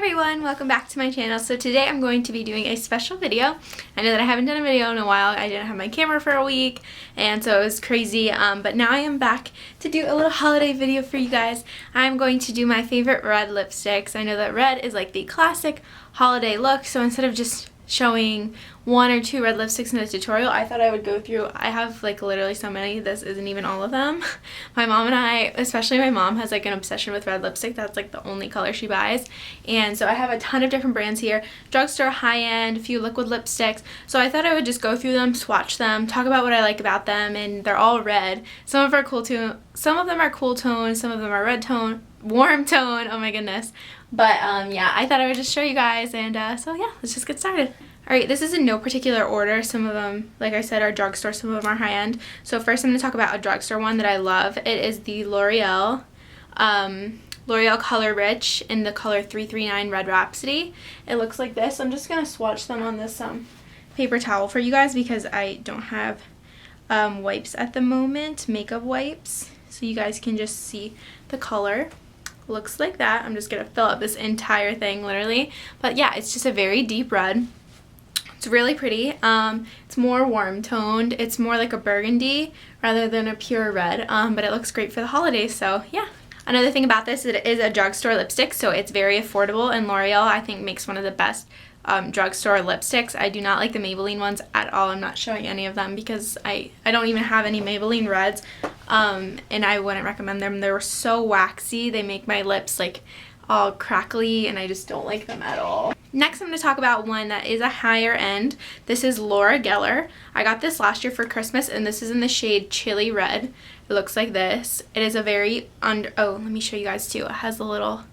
everyone, welcome back to my channel. So today I'm going to be doing a special video. I know that I haven't done a video in a while. I didn't have my camera for a week and so it was crazy, but now I am back to do a little holiday video for you guys. I'm going to do my favorite red lipsticks. I know that red is like the classic holiday look, so instead of just showing one or two red lipsticks in a tutorial, I thought I would go through. I have like literally so many, this isn't even all of them. My mom and I, especially my mom, has like an obsession with red lipstick. That's like the only color she buys, and so I have a ton of different brands here, drugstore, high-end, a few liquid lipsticks. So I thought I would just go through them, swatch them, talk about what I like about them, and they're all red. Some of them are cool tone, some of them are cool tone, some of them are red tone, warm tone, oh my goodness. But yeah, I thought I would just show you guys, and so yeah, let's just get started. Alright, this is in no particular order. Some of them, like I said, are drugstore, some of them are high-end. So first I'm going to talk about a drugstore one that I love. It is the L'Oreal Color Riche in the color 339 Red Rhapsody. It looks like this. I'm just going to swatch them on this paper towel for you guys because I don't have wipes at the moment, makeup wipes. So you guys can just see the color. Looks like that. I'm just going to fill up this entire thing literally. But yeah, it's just a very deep red. It's really pretty. It's more warm toned. It's more like a burgundy rather than a pure red, but it looks great for the holidays, so yeah. Another thing about this is it is a drugstore lipstick, so it's very affordable, and L'Oreal I think makes one of the best drugstore lipsticks. I do not like the Maybelline ones at all. I'm not showing any of them because I don't even have any Maybelline reds, and I wouldn't recommend them. They're so waxy. They make my lips like all crackly, and I just don't like them at all. Next I'm going to talk about one that is a higher end. This is Laura Geller. I got this last year for Christmas, and this is in the shade Chili Red. It looks like this. It is a very oh, let me show you guys too. It has a little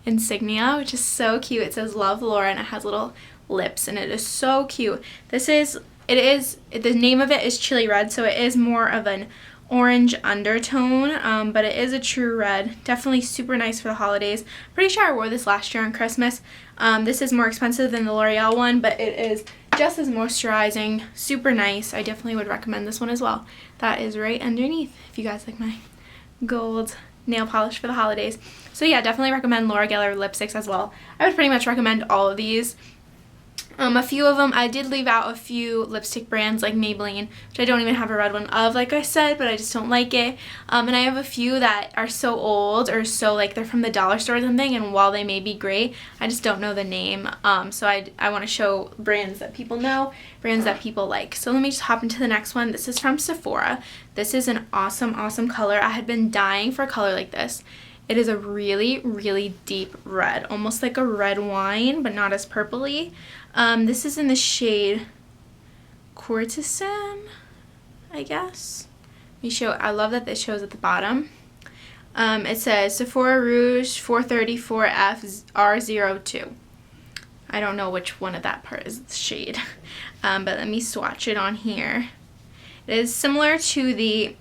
insignia, which is so cute. It says Love Laura, and it has little lips, and it is so cute. The name of it is Chili Red, so it is more of an orange undertone, but it is a true red. Definitely super nice for the holidays. Pretty sure I wore this last year on Christmas. This is more expensive than the L'Oreal one, but it is just as moisturizing, super nice. I definitely would recommend this one as well. That is right underneath if you guys like my gold nail polish for the holidays. So yeah, definitely recommend Laura Geller lipsticks as well. I would pretty much recommend all of these. A few of them, I did leave out a few lipstick brands like Maybelline, which I don't even have a red one of, like I said, but I just don't like it. And I have a few that are so old or so like they're from the dollar store or something, and while they may be great, I just don't know the name. So I want to show brands that people know, brands that people like. So let me just hop into the next one. This is from Sephora. This is an awesome color. I had been dying for a color like this. It is a really, really deep red, almost like a red wine, but not as purpley. This is in the shade Corisane, I guess. Let me show. I love that this shows at the bottom. It says Sephora Rouge 434FR02. I don't know which one of that part is the shade, but let me swatch it on here. It is similar to the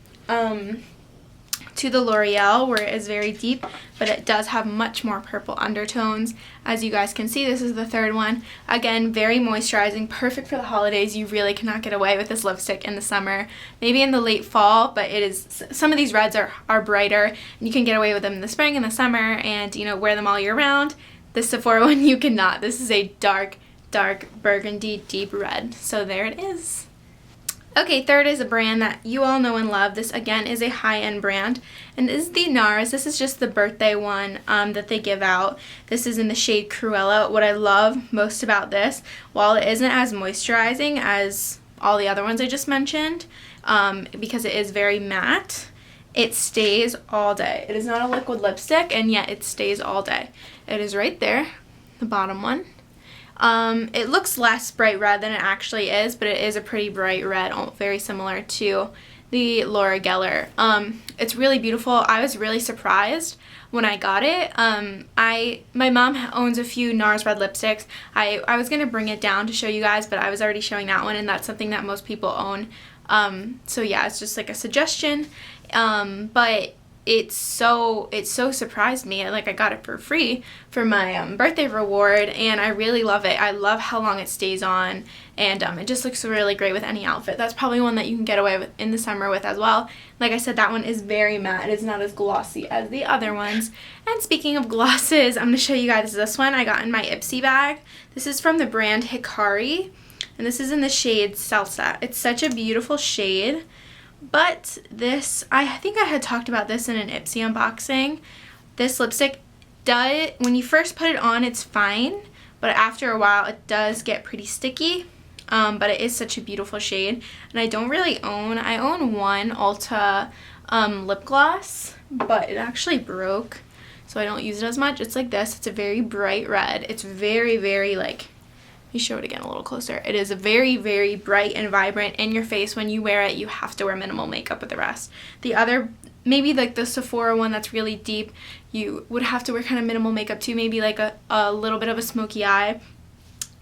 L'Oreal, where it is very deep, but it does have much more purple undertones. As you guys can see, this is the third one. Again, very moisturizing, perfect for the holidays. You really cannot get away with this lipstick in the summer, maybe in the late fall, but it is, some of these reds are brighter, and you can get away with them in the spring and the summer and, you know, wear them all year round. The Sephora one you cannot. This is a dark burgundy deep red. So there it is. Okay, third is a brand that you all know and love. This again is a high-end brand, and this is the NARS. This is just the birthday one that they give out. This is in the shade Cruella. What I love most about this, while it isn't as moisturizing as all the other ones I just mentioned, because it is very matte, it stays all day. It is not a liquid lipstick, and yet it stays all day. It is right there, the bottom one. It looks less bright red than it actually is, but it is a pretty bright red, very similar to the Laura Geller. It's really beautiful. I was really surprised when I got it. My mom owns a few NARS red lipsticks. I was going to bring it down to show you guys, but I was already showing that one, and that's something that most people own. So yeah, it's just like a suggestion. But it so surprised me. Like, I got it for free for my birthday reward, and I really love it. I love how long it stays on, and it just looks really great with any outfit. That's probably one that you can get away with in the summer with as well. Like I said, that one is very matte. It is not as glossy as the other ones. And speaking of glosses, I'm going to show you guys this one I got in my Ipsy bag. This is from the brand Hikari, and this is in the shade Salsa. It's such a beautiful shade. But this, I think I had talked about this in an Ipsy unboxing. This lipstick, when you first put it on, it's fine. But after a while, it does get pretty sticky. But it is such a beautiful shade. And I don't really I own one Ulta lip gloss. But it actually broke. So I don't use it as much. It's like this. It's a very bright red. It's very, very like... Let me show it again a little closer. It is a very, very bright and vibrant in your face. When you wear it, you have to wear minimal makeup with the rest. The other, maybe like the Sephora one that's really deep, you would have to wear kind of minimal makeup too. Maybe like a little bit of a smoky eye.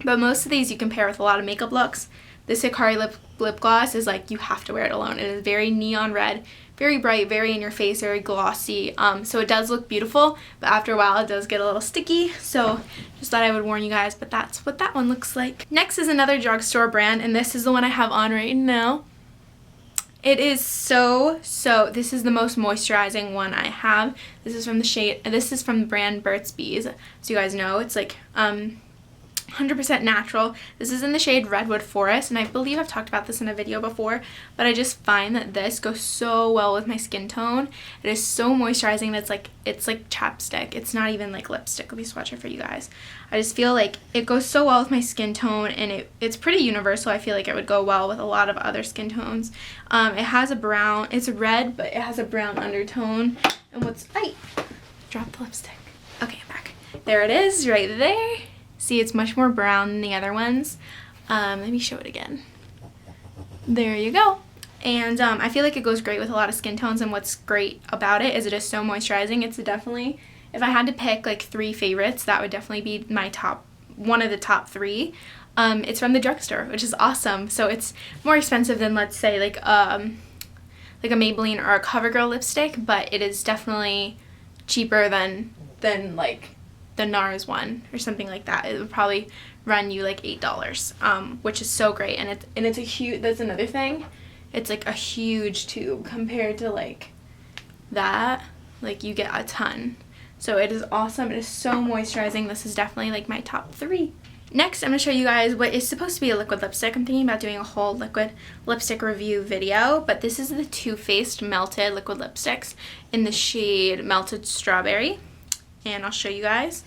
But most of these you can pair with a lot of makeup looks. This Hikari lip gloss is like, you have to wear it alone. It is very neon red, very bright, very in your face, very glossy. So it does look beautiful, but after a while it does get a little sticky. So just thought I would warn you guys, but that's what that one looks like. Next is another drugstore brand, and this is the one I have on right now. It is this is the most moisturizing one I have. This is from the brand Burt's Bees. So you guys know, it's like 100% natural. This is in the shade Redwood Forest, and I believe I've talked about this in a video before, but I just find that this goes so well with my skin tone. It is so moisturizing that it's like chapstick. It's not even like lipstick. Let me swatch it for you guys. I just feel like it goes so well with my skin tone, and it's pretty universal. I feel like it would go well with a lot of other skin tones. It has a brown, it's red, but it has a brown undertone. And drop the lipstick. Okay, I'm back. There it is, right there. See, it's much more brown than the other ones. Let me show it again. There you go. And I feel like it goes great with a lot of skin tones, and what's great about it is so moisturizing. It's definitely, if I had to pick like 3 favorites, that would definitely be my one of the top 3. It's from the drugstore, which is awesome. So it's more expensive than, let's say, like a Maybelline or a CoverGirl lipstick, but it is definitely cheaper than like the NARS one or something like that. It would probably run you like $8, which is so great. And it's a huge, that's another thing. It's like a huge tube compared to like that. Like, you get a ton. So it is awesome. It is so moisturizing. This is definitely like my top 3. Next, I'm going to show you guys what is supposed to be a liquid lipstick. I'm thinking about doing a whole liquid lipstick review video, but this is the Too Faced Melted Liquid Lipsticks in the shade Melted Strawberry. And I'll show you guys.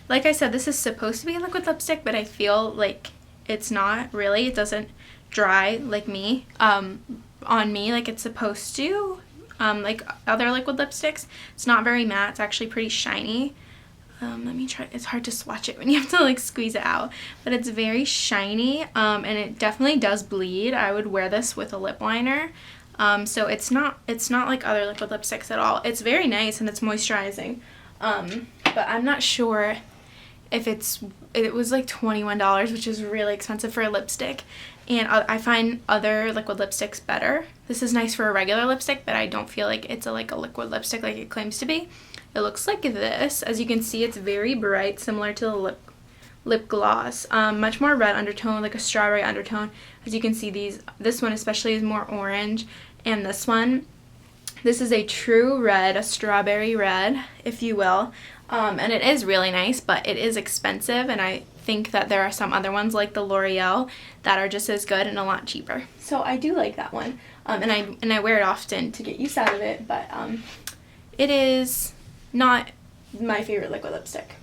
Like I said, this is supposed to be a liquid lipstick, but I feel like it's not really. It doesn't dry like on me like it's supposed to, like other liquid lipsticks. It's not very matte. It's actually pretty shiny. Let me try. It's hard to swatch it when you have to like squeeze it out, but it's very shiny, and it definitely does bleed. I would wear this with a lip liner. So it's not like other liquid lipsticks at all. It's very nice and it's moisturizing. But I'm not sure if it was like $21, which is really expensive for a lipstick, and I find other liquid lipsticks better. This is nice for a regular lipstick, but I don't feel like it's like a liquid lipstick like it claims to be. It looks like this. As you can see, it's very bright, similar to the lip gloss. Much more red undertone, like a strawberry undertone. As you can see, this one especially is more orange, and this is a true red, a strawberry red, if you will. And it is really nice, but it is expensive, and I think that there are some other ones like the L'Oreal that are just as good and a lot cheaper. So I do like that one, and I wear it often to get use out of it, but it is not my favorite liquid lipstick.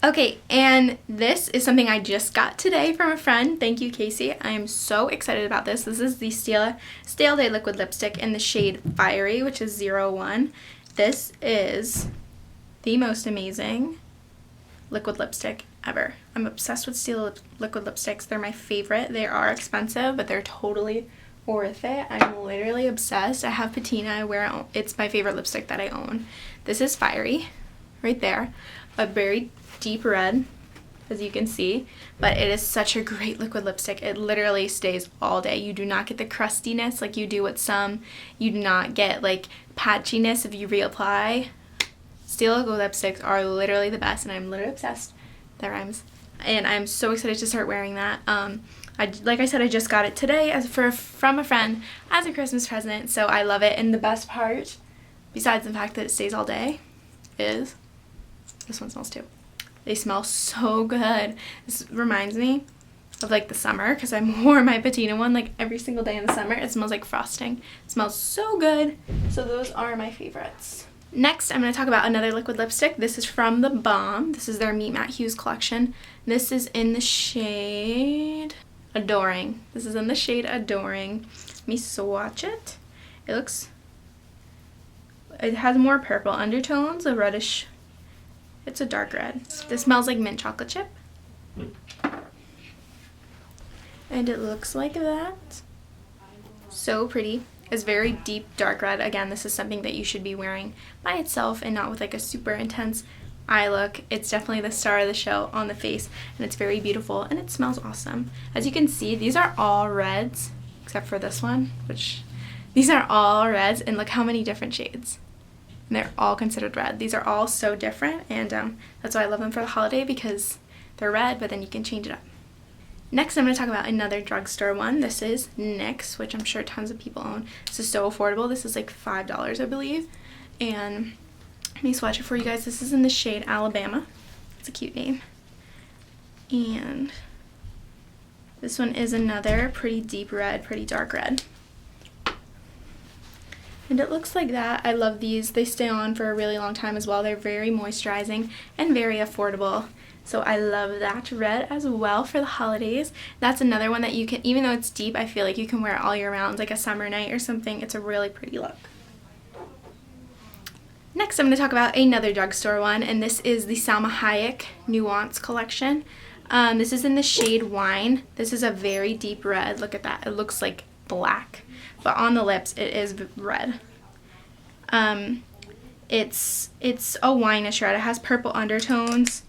Okay, and this is something I just got today from a friend. Thank you, Casey. I am so excited about this. This is the Stila Stale Day Liquid Lipstick in the shade Fiery, which is 01. This is the most amazing liquid lipstick ever. I'm obsessed with Stila liquid lipsticks. They're my favorite. They are expensive, but they're totally worth it. I'm literally obsessed. I have patina. I wear it. It's my favorite lipstick that I own. This is Fiery, right there. A very deep red, as you can see, but it is such a great liquid lipstick. It literally stays all day. You do not get the crustiness like you do with some. You do not get like patchiness if you reapply. Stila Glow lipsticks are literally the best, and I'm literally obsessed. That rhymes. And I'm so excited to start wearing that. Like I said, I just got it today from a friend as a Christmas present, so I love it. And the best part, besides the fact that it stays all day, is this one smells too. They smell so good. This reminds me of like the summer, because I wore my patina one like every single day in the summer. It smells like frosting. It smells so good. So those are my favorites. Next, I'm going to talk about another liquid lipstick. This is from the Balm. This is their Meet Matte Hues collection. This is in the shade Adoring. This is in the shade Adoring. Let me swatch it. It has more purple undertones, a reddish, it's a dark red. This smells like mint chocolate chip. And it looks like that. So pretty. It's very deep dark red. Again, this is something that you should be wearing by itself and not with like a super intense eye look. It's definitely the star of the show on the face, and it's very beautiful, and it smells awesome. As you can see, these are all reds except for this one, which these are all reds, and look how many different shades. And they're all considered red. These are all so different, and that's why I love them for the holiday, because they're red, but then you can change it up. Next, I'm going to talk about another drugstore one. This is NYX, which I'm sure tons of people own. This is so affordable. This is like $5, I believe. And let me swatch it for you guys. This is in the shade Alabama. It's a cute name. And this one is another pretty deep red, pretty dark red. And it looks like that. I love these. They stay on for a really long time as well. They're very moisturizing and very affordable. So I love that red as well for the holidays. That's another one that you can, even though it's deep, I feel like you can wear it all year round, like a summer night or something. It's a really pretty look. Next, I'm going to talk about another drugstore one, and this is the Selma Hayek Nuance collection. This is in the shade Wine. This is a very deep red. Look at that. It looks like black, but on the lips it is red. It's a wineish red. It has purple undertones.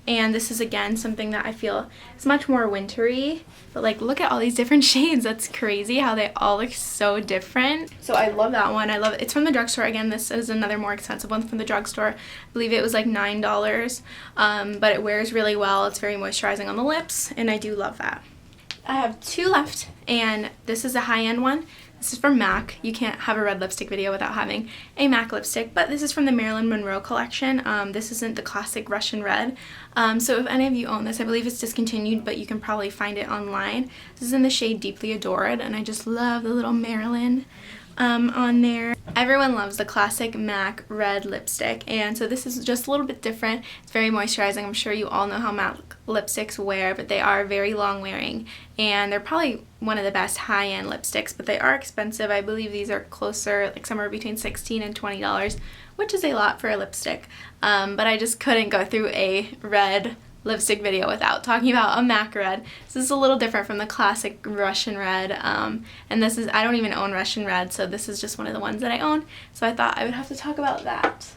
And this is again something that I feel is much more wintry, but like look at all these different shades. That's crazy how they all look so different. So I love that one. I love it. It's from the drugstore. Again, this is another more expensive one from the drugstore. I believe it was like $9, but it wears really well. It's very moisturizing on the lips, and I do love that. I have two left, and this is a high-end one. This is from MAC. You can't have a red lipstick video without having a MAC lipstick, but this is from the Marilyn Monroe collection. This isn't the classic Russian red. So if any of you own this, I believe it's discontinued, but you can probably find it online. This is in the shade Deeply Adored, and I just love the little Marilyn on there. Everyone loves the classic MAC red lipstick, and so this is just a little bit different. It's very moisturizing. I'm sure you all know how MAC lipsticks wear, but they are very long wearing, and they're probably one of the best high-end lipsticks, but they are expensive. I believe these are closer, like somewhere between $16 and $20, which is a lot for a lipstick, but I just couldn't go through a red lipstick video without talking about a MAC red. This is a little different from the classic Russian red, and this is, I don't even own Russian red, so this is just one of the ones that I own, so I thought I would have to talk about that.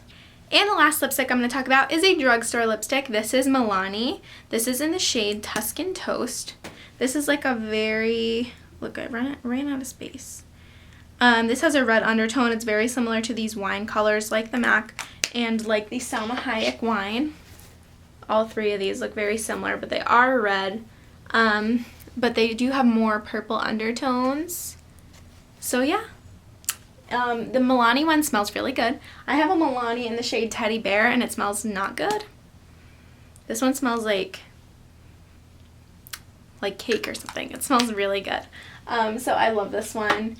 And the last lipstick I'm going to talk about is a drugstore lipstick. This is Milani. This is in the shade Tuscan Toast. This is like a very, look, I ran out of space. This has a red undertone. It's very similar to these wine colors like the MAC and like the Selma Hayek wine. All three of these look very similar, but they are red. But they do have more purple undertones. So yeah. The Milani one smells really good. I have a Milani in the shade Teddy Bear, and it smells not good. This one smells like cake or something. It smells really good. So I love this one.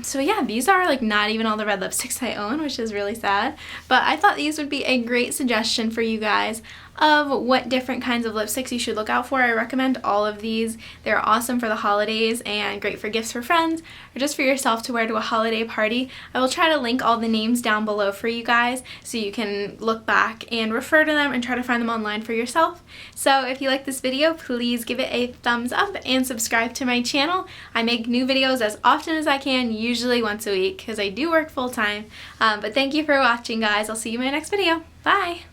So yeah, these are like not even all the red lipsticks I own, which is really sad, but I thought these would be a great suggestion for you guys of what different kinds of lipsticks you should look out for. I recommend all of these. They're awesome for the holidays and great for gifts for friends or just for yourself to wear to a holiday party. I will try to link all the names down below for you guys so you can look back and refer to them and try to find them online for yourself. So if you like this video, please give it a thumbs up and subscribe to my channel. I make new videos as often as I can, usually once a week because I do work full time. But thank you for watching, guys. I'll see you in my next video. Bye!